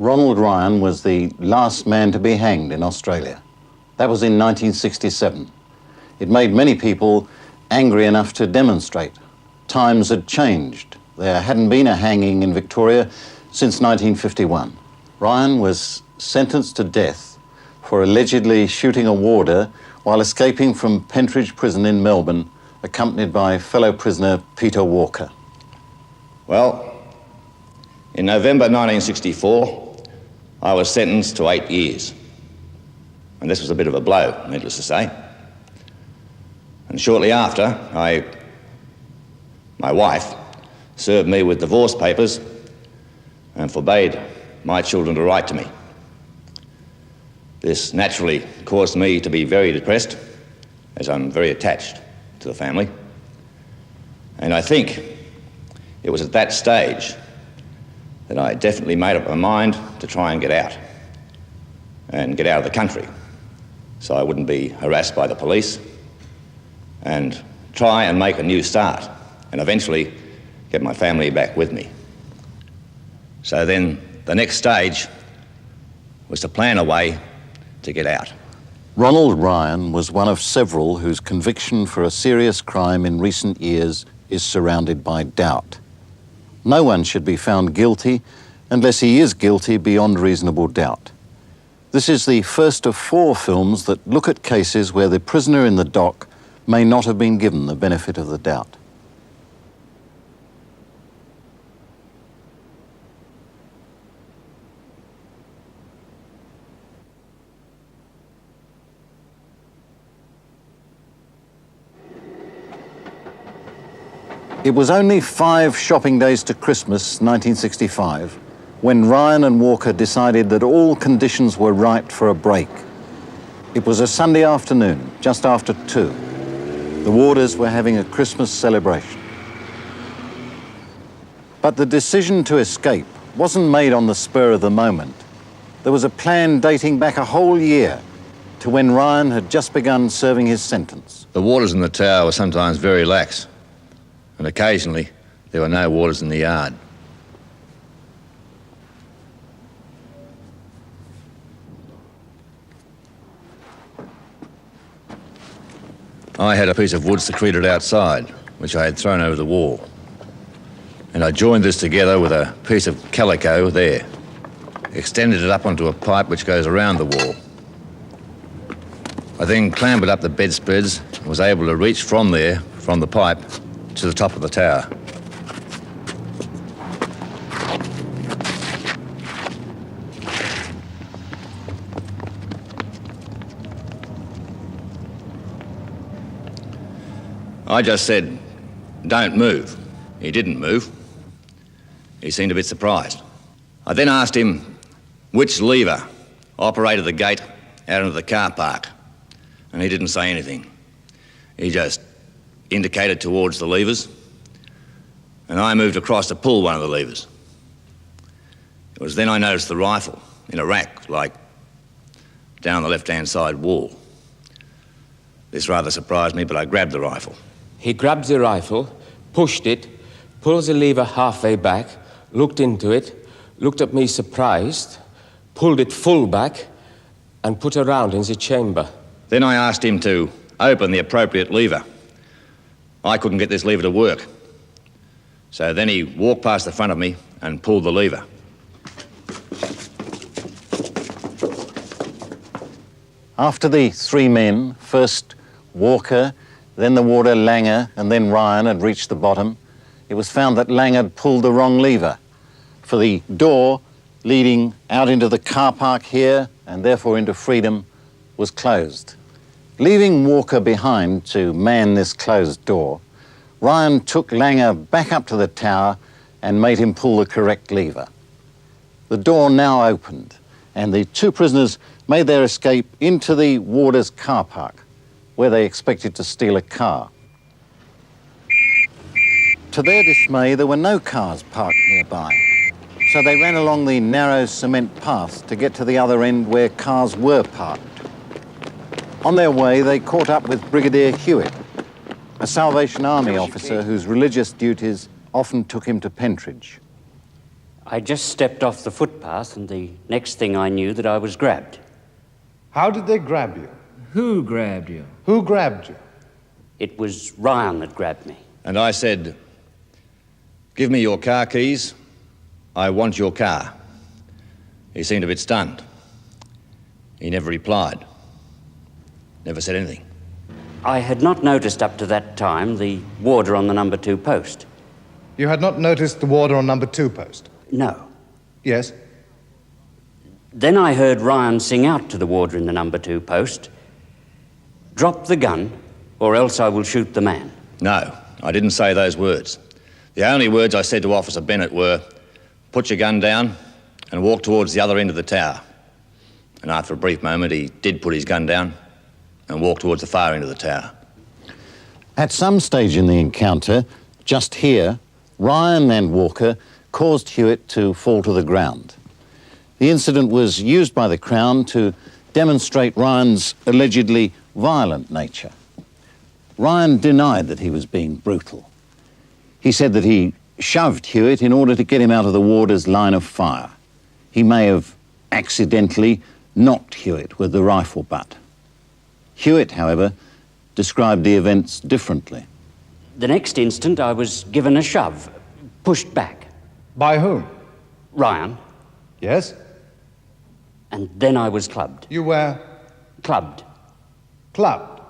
Ronald Ryan was the last man to be hanged in Australia. That was in 1967. It made many people angry enough to demonstrate. Times had changed. There hadn't been a hanging in Victoria since 1951. Ryan was sentenced to death for allegedly shooting a warder while escaping from Pentridge Prison in Melbourne, accompanied by fellow prisoner Peter Walker. Well, in November 1964, I was sentenced to 8 years. And this was a bit of a blow, needless to say. And shortly after, my wife served me with divorce papers and forbade my children to write to me. This naturally caused me to be very depressed, as I'm very attached to the family. And I think it was at that stage that I definitely made up my mind to try and get out of the country, so I wouldn't be harassed by the police, and try and make a new start, and eventually get my family back with me. So then the next stage was to plan a way to get out. Ronald Ryan was one of several whose conviction for a serious crime in recent years is surrounded by doubt. No one should be found guilty unless he is guilty beyond reasonable doubt. This is the first of 4 films that look at cases where the prisoner in the dock may not have been given the benefit of the doubt. It was only 5 shopping days to Christmas 1965 when Ryan and Walker decided that all conditions were right for a break. It was a Sunday afternoon, just after 2. The warders were having a Christmas celebration. But the decision to escape wasn't made on the spur of the moment. There was a plan dating back a whole year to when Ryan had just begun serving his sentence. The warders in the tower were sometimes very lax, and occasionally there were no warders in the yard. I had a piece of wood secreted outside, which I had thrown over the wall. And I joined this together with a piece of calico there, extended it up onto a pipe which goes around the wall. I then clambered up the bedspreads and was able to reach from there, from the pipe, to the top of the tower. I just said, "Don't move." He didn't move. He seemed a bit surprised. I then asked him which lever operated the gate out into the car park, and he didn't say anything. He just indicated towards the levers, and I moved across to pull one of the levers. It was then I noticed the rifle in a rack, like down the left-hand side wall. This rather surprised me, but I grabbed the rifle. He grabbed the rifle, pushed it, pulled the lever halfway back, looked into it, looked at me surprised, pulled it full back, and put a round in the chamber. Then I asked him to open the appropriate lever. I couldn't get this lever to work. So then he walked past the front of me and pulled the lever. After the 3 men, first Walker, then the warder Lange, and then Ryan had reached the bottom, it was found that Lange had pulled the wrong lever, for the door leading out into the car park here, and therefore into freedom, was closed. Leaving Walker behind to man this closed door, Ryan took Lange back up to the tower and made him pull the correct lever. The door now opened, and the 2 prisoners made their escape into the warder's car park, where they expected to steal a car. To their dismay, there were no cars parked nearby, so they ran along the narrow cement path to get to the other end where cars were parked. On their way, they caught up with Brigadier Hewitt, a Salvation Army officer whose religious duties often took him to Pentridge. I just stepped off the footpath, and the next thing I knew that I was grabbed. How did they grab you? Who grabbed you? Who grabbed you? It was Ryan that grabbed me. And I said, "Give me your car keys. I want your car." He seemed a bit stunned. He never replied. Never said anything. I had not noticed up to that time the warder on the number 2 post. You had not noticed the warder on number 2 post? No. Yes? Then I heard Ryan sing out to the warder in the number 2 post, "Drop the gun, or else I will shoot the man." No, I didn't say those words. The only words I said to Officer Bennett were, "Put your gun down and walk towards the other end of the tower." And after a brief moment, he did put his gun down and walk towards the far end of the tower. At some stage in the encounter, just here, Ryan and Walker caused Hewitt to fall to the ground. The incident was used by the Crown to demonstrate Ryan's allegedly violent nature. Ryan denied that he was being brutal. He said that he shoved Hewitt in order to get him out of the warder's line of fire. He may have accidentally knocked Hewitt with the rifle butt. Hewitt, however, described the events differently. The next instant, I was given a shove, pushed back. By whom? Ryan, Yes? and then I was clubbed. You were Clubbed. clubbed.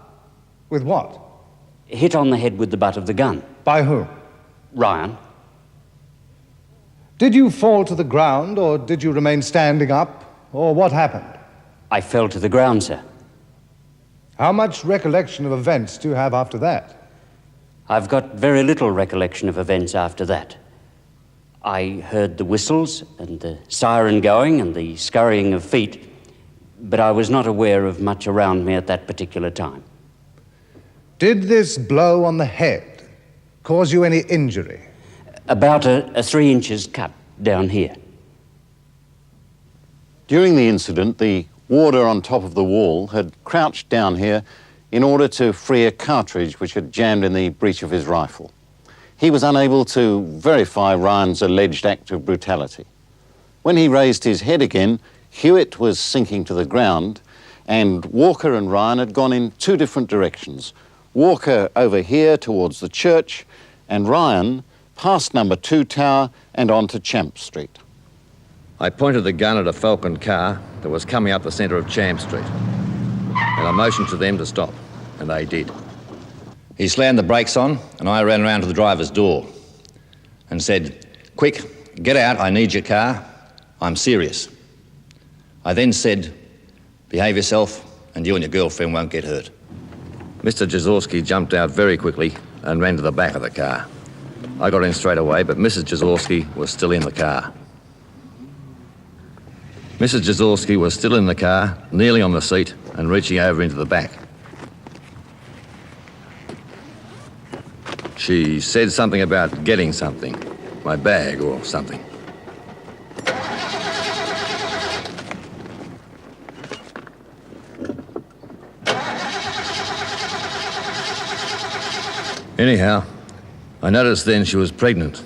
With what? Hit on the head with the butt of the gun. By whom? Ryan, Did you fall to the ground, or did you remain standing up, or what happened? I fell to the ground, sir. How much recollection of events do you have after that? I've got very little recollection of events after that. I heard the whistles and the siren going and the scurrying of feet, but I was not aware of much around me at that particular time. Did this blow on the head cause you any injury? About a 3 inches cut down here. During the incident, the warder on top of the wall had crouched down here in order to free a cartridge which had jammed in the breech of his rifle. He was unable to verify Ryan's alleged act of brutality. When he raised his head again, Hewitt was sinking to the ground, and Walker and Ryan had gone in 2 different directions. Walker over here towards the church, and Ryan past number 2 tower and onto Champ Street. I pointed the gun at a Falcon car that was coming up the centre of Champ Street, and I motioned to them to stop, and they did. He slammed the brakes on, and I ran around to the driver's door and said, "Quick, get out, I need your car. I'm serious." I then said, "Behave yourself, and you and your girlfriend won't get hurt." Mr. Jaworski jumped out very quickly and ran to the back of the car. I got in straight away, but Mrs. Jaworski was still in the car. Mrs. Jaworski was still in the car, kneeling on the seat and reaching over into the back. She said something about getting something, my bag or something. Anyhow, I noticed then she was pregnant,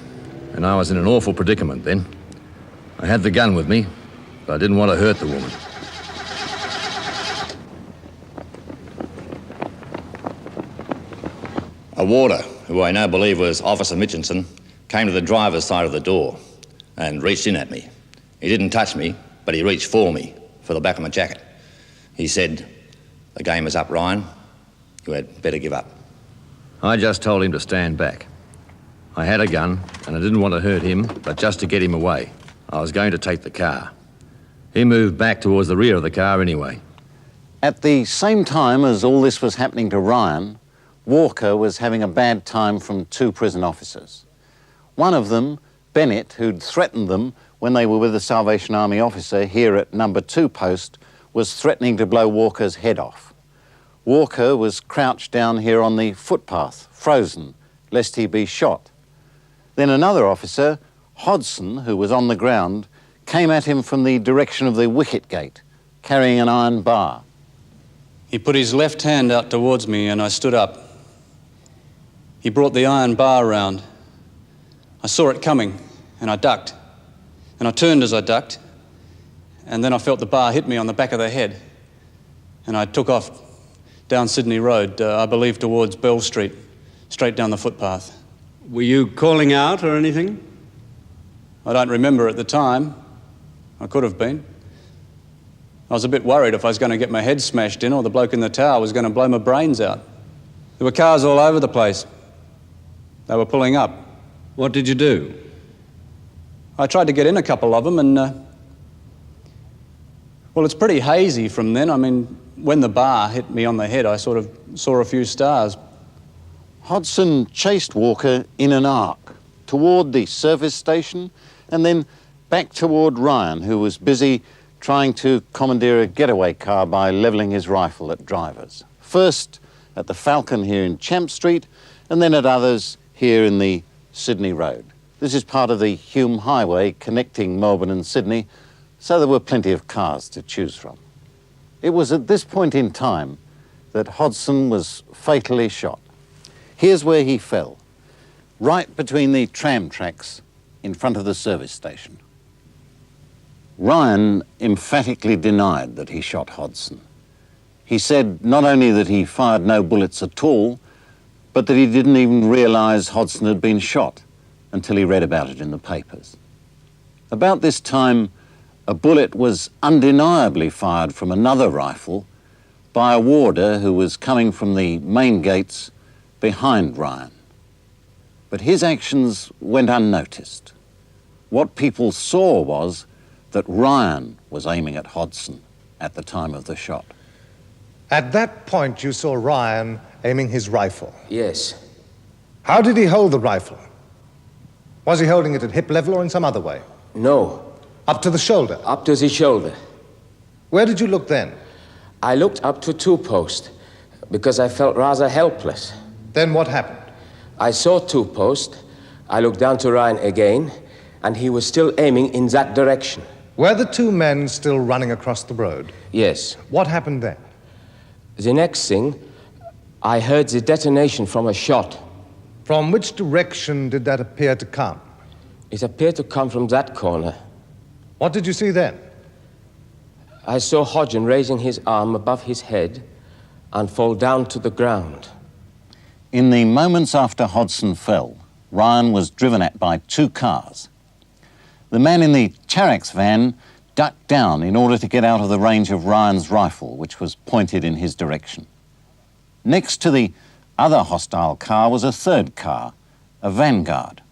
and I was in an awful predicament then. I had the gun with me, but I didn't want to hurt the woman. A warder, who I now believe was Officer Mitchinson, came to the driver's side of the door and reached in at me. He didn't touch me, but he reached for me, for the back of my jacket. He said, "The game is up, Ryan. You had better give up." I just told him to stand back. I had a gun, and I didn't want to hurt him, but just to get him away. I was going to take the car. He moved back towards the rear of the car anyway. At the same time as all this was happening to Ryan, Walker was having a bad time from 2 prison officers. One of them, Bennett, who'd threatened them when they were with the Salvation Army officer here at number 2 post, was threatening to blow Walker's head off. Walker was crouched down here on the footpath, frozen, lest he be shot. Then another officer, Hodson, who was on the ground, came at him from the direction of the wicket gate, carrying an iron bar. He put his left hand out towards me and I stood up. He brought the iron bar round. I saw it coming and I ducked. and I turned as I ducked, and then I felt the bar hit me on the back of the head, and I took off down Sydney Road, I believe towards Bell Street, straight down the footpath. Were you calling out or anything? I don't remember at the time. I could have been. I was a bit worried if I was going to get my head smashed in or the bloke in the tower was going to blow my brains out. There were cars all over the place. They were pulling up. What did you do? I tried to get in a couple of them and, well, it's pretty hazy from then. I mean, when the bar hit me on the head, I sort of saw a few stars. Hodgson chased Walker in an arc toward the service station and then back toward Ryan, who was busy trying to commandeer a getaway car by levelling his rifle at drivers. First at the Falcon here in Champ Street, and then at others here in the Sydney Road. This is part of the Hume Highway connecting Melbourne and Sydney, so there were plenty of cars to choose from. It was at this point in time that Hodgson was fatally shot. Here's where he fell, right between the tram tracks in front of the service station. Ryan emphatically denied that he shot Hodgson. He said not only that he fired no bullets at all, but that he didn't even realise Hodgson had been shot until he read about it in the papers. About this time, a bullet was undeniably fired from another rifle by a warder who was coming from the main gates behind Ryan. But his actions went unnoticed. What people saw was that Ryan was aiming at Hodgson at the time of the shot. At that point, you saw Ryan aiming his rifle. Yes. How did he hold the rifle? Was he holding it at hip level or in some other way? No. Up to the shoulder? Up to the shoulder. Where did you look then? I looked up to two-post because I felt rather helpless. Then what happened? I saw two-post. I looked down to Ryan again, and he was still aiming in that direction. Were the two men still running across the road? Yes. What happened then? The next thing, I heard the detonation from a shot. From which direction did that appear to come? It appeared to come from that corner. What did you see then? I saw Hodgson raising his arm above his head and fall down to the ground. In the moments after Hodgson fell, Ryan was driven at by two cars. The man in the Charax van ducked down in order to get out of the range of Ryan's rifle, which was pointed in his direction. Next to the other hostile car was a third car, a Vanguard.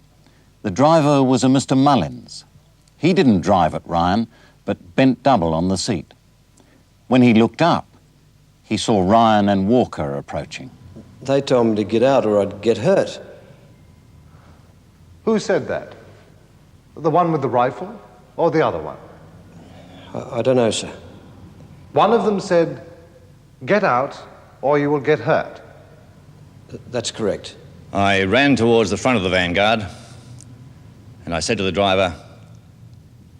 The driver was a Mr. Mullins. He didn't drive at Ryan, but bent double on the seat. When he looked up, he saw Ryan and Walker approaching. They told me to get out or I'd get hurt. Who said that? The one with the rifle or the other one? I don't know, sir. One of them said, "Get out or you will get hurt." That's correct. I ran towards the front of the Vanguard and I said to the driver,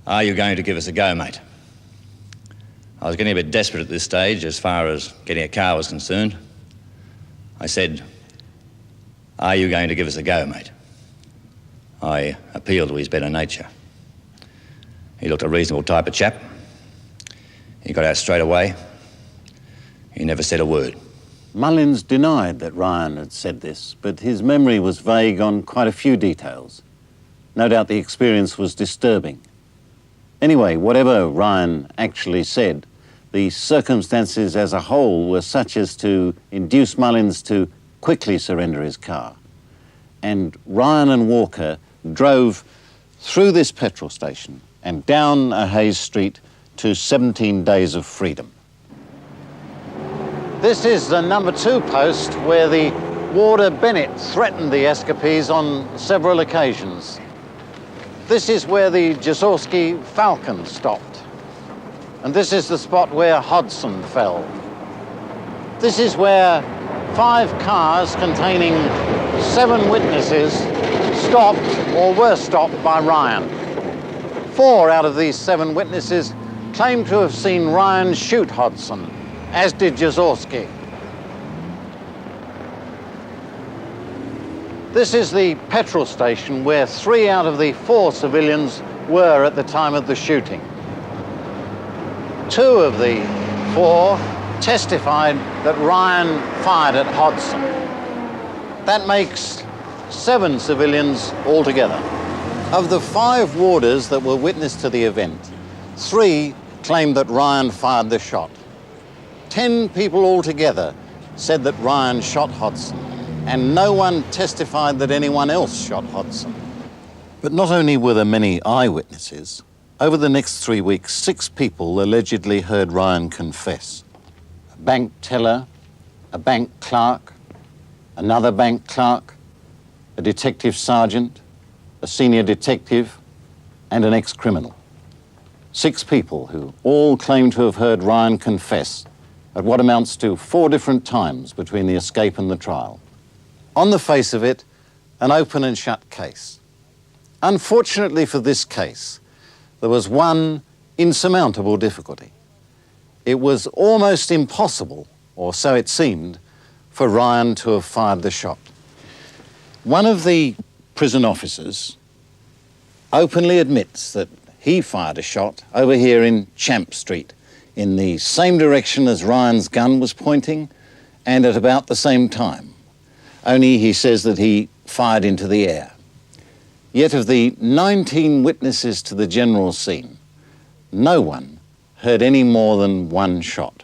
"Are you going to give us a go, mate?" I was getting a bit desperate at this stage as far as getting a car was concerned. I said, "Are you going to give us a go, mate?" I appealed to his better nature. He looked a reasonable type of chap. He got out straight away. He never said a word. Mullins denied that Ryan had said this, but his memory was vague on quite a few details. No doubt the experience was disturbing. Anyway, whatever Ryan actually said, the circumstances as a whole were such as to induce Mullins to quickly surrender his car. And Ryan and Walker drove through this petrol station and down a Hayes Street to 17 Days of Freedom. This is the number 2 post where the warder Bennett threatened the escapees on several occasions. This is where the Jaworski Falcon stopped. And this is the spot where Hodgson fell. This is where 5 cars containing 7 witnesses stopped or were stopped by Ryan. 4 out of these 7 witnesses claim to have seen Ryan shoot Hodgson, as did Jaworski. This is the petrol station where 3 out of the 4 civilians were at the time of the shooting. 2 of the 4 testified that Ryan fired at Hodgson. That makes 7 civilians altogether. Of the 5 warders that were witness to the event, 3 claimed that Ryan fired the shot. 10 people altogether said that Ryan shot Hodgson, and no one testified that anyone else shot Hodgson. But not only were there many eyewitnesses, over the next 3 weeks, 6 people allegedly heard Ryan confess. A bank teller, a bank clerk, another bank clerk, a detective sergeant, a senior detective, and an ex-criminal. 6 people who all claim to have heard Ryan confess at what amounts to 4 different times between the escape and the trial. On the face of it, an open and shut case. Unfortunately for this case, there was one insurmountable difficulty. It was almost impossible, or so it seemed, for Ryan to have fired the shot. One of the prison officers openly admits that he fired a shot over here in Champ Street, in the same direction as Ryan's gun was pointing, and at about the same time. Only he says that he fired into the air. Yet of the 19 witnesses to the general scene, no one heard any more than 1 shot.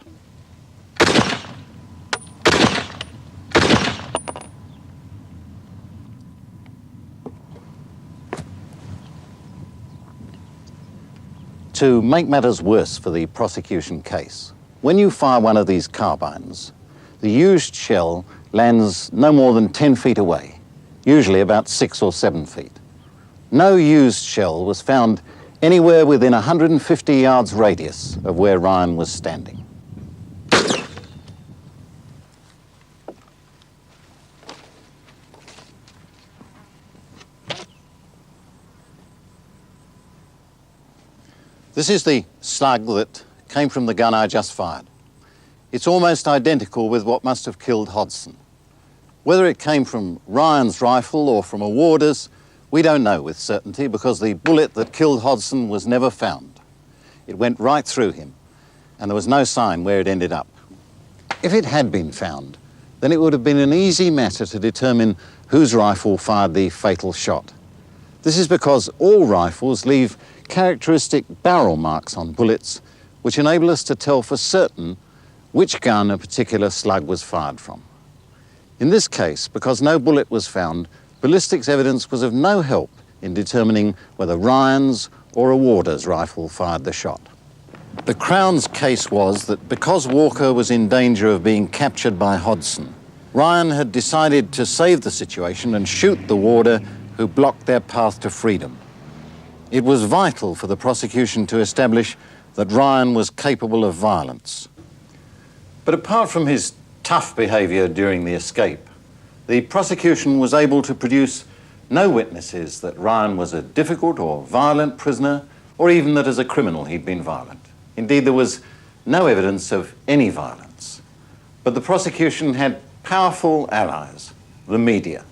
To make matters worse for the prosecution case, when you fire one of these carbines, the used shell lands no more than 10 feet away, usually about 6 or 7 feet. No used shell was found anywhere within 150 yards radius of where Ryan was standing. This is the slug that came from the gun I just fired. It's almost identical with what must have killed Hodgson. Whether it came from Ryan's rifle or from a warder's, we don't know with certainty because the bullet that killed Hodgson was never found. It went right through him, and there was no sign where it ended up. If it had been found, then it would have been an easy matter to determine whose rifle fired the fatal shot. This is because all rifles leave characteristic barrel marks on bullets which enable us to tell for certain which gun a particular slug was fired from. In this case, because no bullet was found, ballistics evidence was of no help in determining whether Ryan's or a warder's rifle fired the shot. The Crown's case was that because Walker was in danger of being captured by Hodgson, Ryan had decided to save the situation and shoot the warder who blocked their path to freedom. It was vital for the prosecution to establish that Ryan was capable of violence. But apart from his tough behaviour during the escape, the prosecution was able to produce no witnesses that Ryan was a difficult or violent prisoner, or even that as a criminal he'd been violent. Indeed, there was no evidence of any violence. But the prosecution had powerful allies, the media.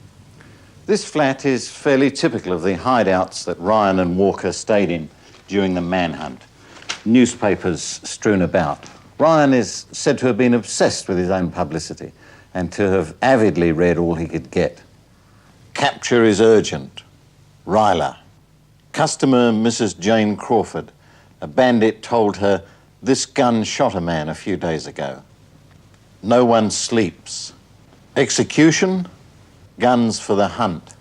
This flat is fairly typical of the hideouts that Ryan and Walker stayed in during the manhunt. Newspapers strewn about. Ryan is said to have been obsessed with his own publicity and to have avidly read all he could get. Capture is urgent. Ryla. Customer Mrs. Jane Crawford. A bandit told her, "This gun shot a man a few days ago." No one sleeps. Execution? Guns for the hunt.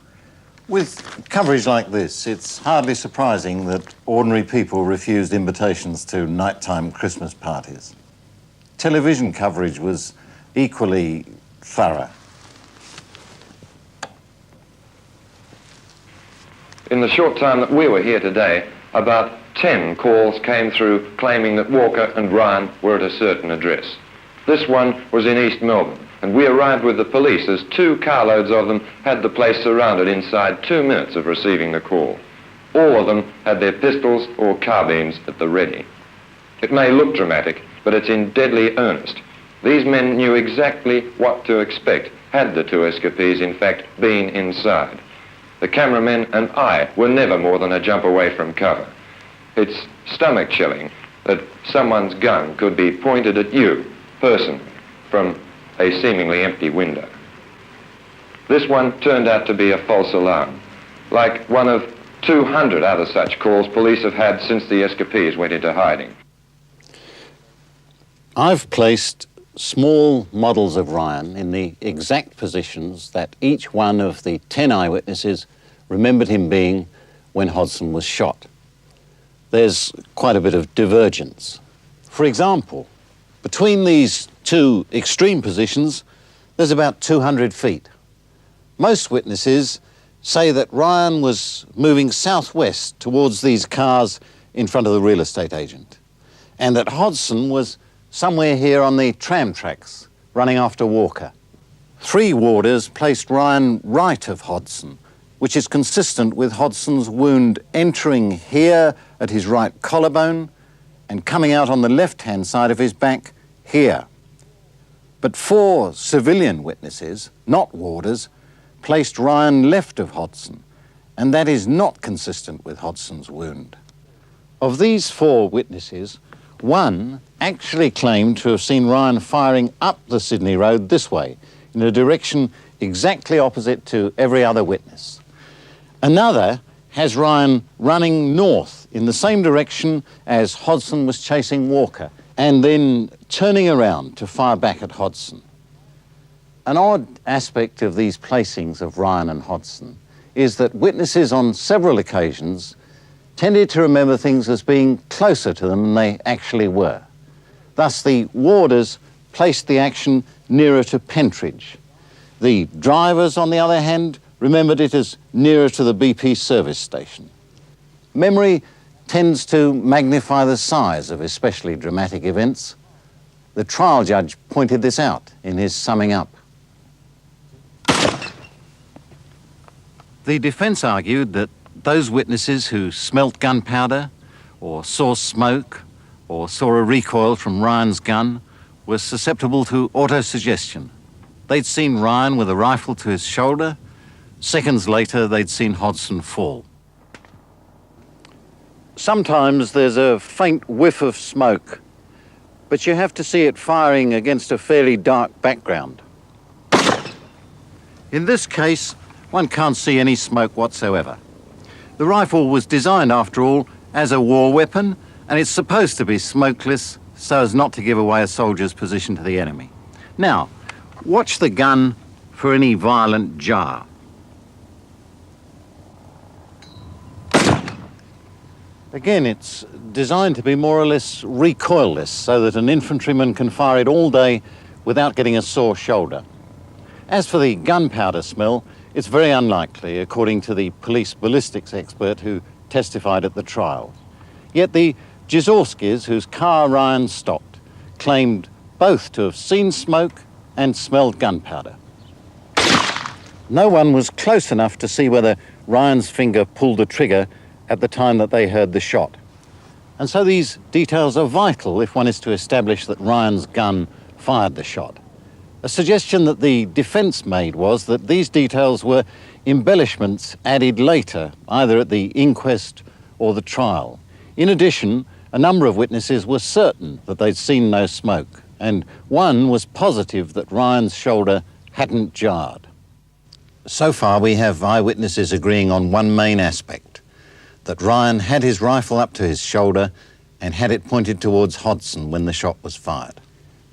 With coverage like this, it's hardly surprising that ordinary people refused invitations to nighttime Christmas parties. Television coverage was equally thorough. In the short time that we were here today, about 10 calls came through claiming that Walker and Ryan were at a certain address. This one was in East Melbourne, and we arrived with the police as 2 carloads of them had the place surrounded inside 2 minutes of receiving the call. All of them had their pistols or carbines at the ready. It may look dramatic, but it's in deadly earnest. These men knew exactly what to expect had the 2 escapees in fact been inside. The cameramen and I were never more than a jump away from cover. It's stomach-chilling that someone's gun could be pointed at you, personally, from a seemingly empty window. This one turned out to be a false alarm, like one of 200 other such calls police have had since the escapees went into hiding. I've placed small models of Ryan in the exact positions that each one of the 10 eyewitnesses remembered him being when Hodgson was shot. There's quite a bit of divergence. For example, between these two extreme positions, there's about 200 feet. Most witnesses say that Ryan was moving southwest towards these cars in front of the real estate agent, and that Hodgson was somewhere here on the tram tracks, running after Walker. 3 warders placed Ryan right of Hodgson, which is consistent with Hodgson's wound entering here at his right collarbone and coming out on the left-hand side of his back here. But 4 civilian witnesses, not warders, placed Ryan left of Hodgson, and that is not consistent with Hodgson's wound. Of these 4 witnesses, 1 actually claimed to have seen Ryan firing up the Sydney Road this way, in a direction exactly opposite to every other witness. Another has Ryan running north in the same direction as Hodgson was chasing Walker, and then turning around to fire back at Hodgson. An odd aspect of these placings of Ryan and Hodgson is that witnesses on several occasions tended to remember things as being closer to them than they actually were. Thus, the warders placed the action nearer to Pentridge. The drivers, on the other hand, remembered it as nearer to the BP service station. Memory tends to magnify the size of especially dramatic events. The trial judge pointed this out in his summing up. The defence argued that those witnesses who smelt gunpowder or saw smoke or saw a recoil from Ryan's gun were susceptible to autosuggestion. They'd seen Ryan with a rifle to his shoulder. Seconds later, they'd seen Hodgson fall. Sometimes there's a faint whiff of smoke, but you have to see it firing against a fairly dark background. In this case, one can't see any smoke whatsoever. The rifle was designed, after all, as a war weapon, and it's supposed to be smokeless so as not to give away a soldier's position to the enemy. Now, watch the gun for any violent jar. Again, it's designed to be more or less recoilless so that an infantryman can fire it all day without getting a sore shoulder. As for the gunpowder smell, it's very unlikely, according to the police ballistics expert who testified at the trial. Yet the Jizorskis, whose car Ryan stopped, claimed both to have seen smoke and smelled gunpowder. No one was close enough to see whether Ryan's finger pulled the trigger at the time that they heard the shot. And so these details are vital if one is to establish that Ryan's gun fired the shot. A suggestion that the defence made was that these details were embellishments added later, either at the inquest or the trial. In addition, a number of witnesses were certain that they'd seen no smoke, and one was positive that Ryan's shoulder hadn't jarred. So far, we have eyewitnesses agreeing on one main aspect, that Ryan had his rifle up to his shoulder and had it pointed towards Hodgson when the shot was fired.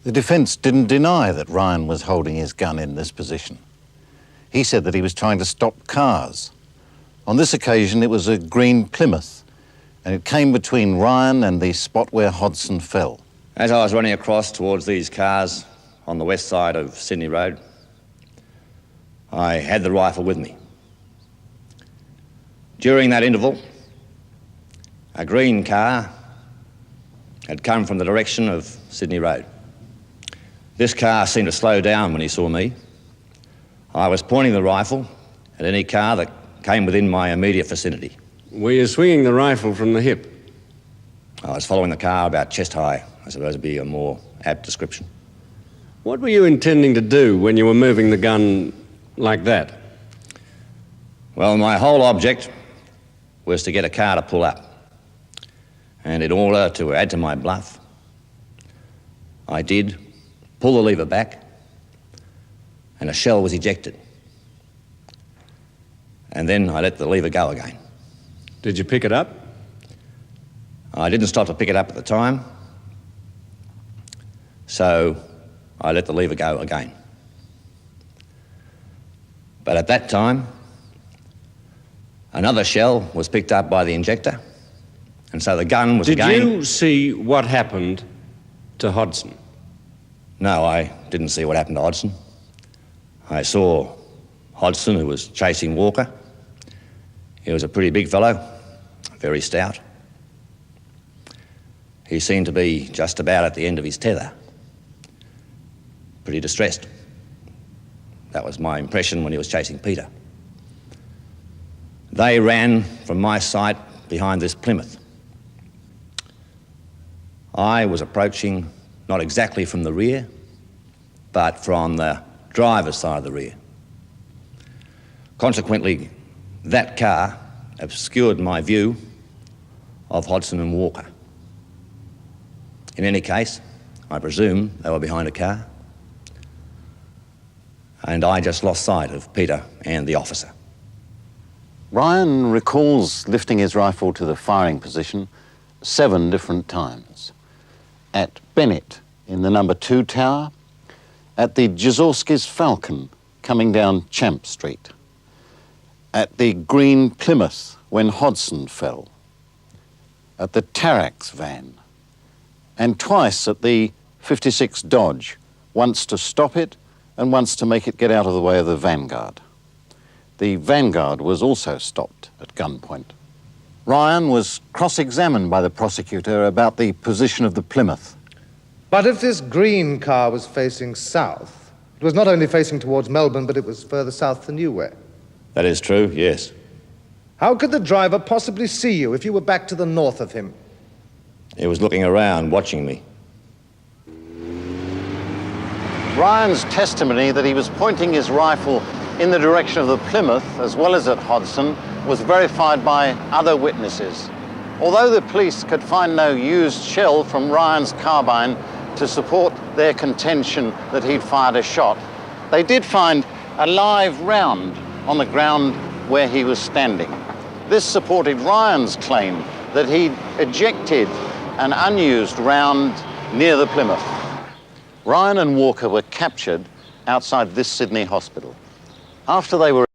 The defence didn't deny that Ryan was holding his gun in this position. He said that he was trying to stop cars. On this occasion, it was a green Plymouth, and it came between Ryan and the spot where Hodgson fell. As I was running across towards these cars on the west side of Sydney Road, I had the rifle with me. During that interval, a green car had come from the direction of Sydney Road. This car seemed to slow down when he saw me. I was pointing the rifle at any car that came within my immediate vicinity. Were you swinging the rifle from the hip? I was following the car about chest high, I suppose would be a more apt description. What were you intending to do when you were moving the gun like that? Well, my whole object was to get a car to pull up. And in order to add to my bluff, I did pull the lever back, and a shell was ejected. And then I let the lever go again. Did you pick it up? I didn't stop to pick it up at the time, so I let the lever go again. But at that time, another shell was picked up by the injector, and so the gun was again... Did you see what happened to Hodson? No, I didn't see what happened to Hodson. I saw Hodson, who was chasing Walker. He was a pretty big fellow, very stout. He seemed to be just about at the end of his tether, pretty distressed. That was my impression when he was chasing Peter. They ran from my sight behind this Plymouth. I was approaching not exactly from the rear, but from the driver's side of the rear. Consequently, that car obscured my view of Hodson and Walker. In any case, I presume they were behind a car, and I just lost sight of Peter and the officer. Ryan recalls lifting his rifle to the firing position 7 different times. At Bennett in the number 2 tower, at the Jazorski's Falcon coming down Champ Street, at the Green Plymouth when Hodson fell, at the Tarak's van, and twice at the 56 Dodge, once to stop it and once to make it get out of the way of the Vanguard. The Vanguard was also stopped at gunpoint. Ryan was cross-examined by the prosecutor about the position of the Plymouth. But if this green car was facing south, it was not only facing towards Melbourne, but it was further south than you were. That is true, yes. How could the driver possibly see you if you were back to the north of him? He was looking around, watching me. Ryan's testimony that he was pointing his rifle in the direction of the Plymouth, as well as at Hodson, was verified by other witnesses. Although the police could find no used shell from Ryan's carbine to support their contention that he'd fired a shot, they did find a live round on the ground where he was standing. This supported Ryan's claim that he'd ejected an unused round near the Plymouth. Ryan and Walker were captured outside this Sydney hospital. After they were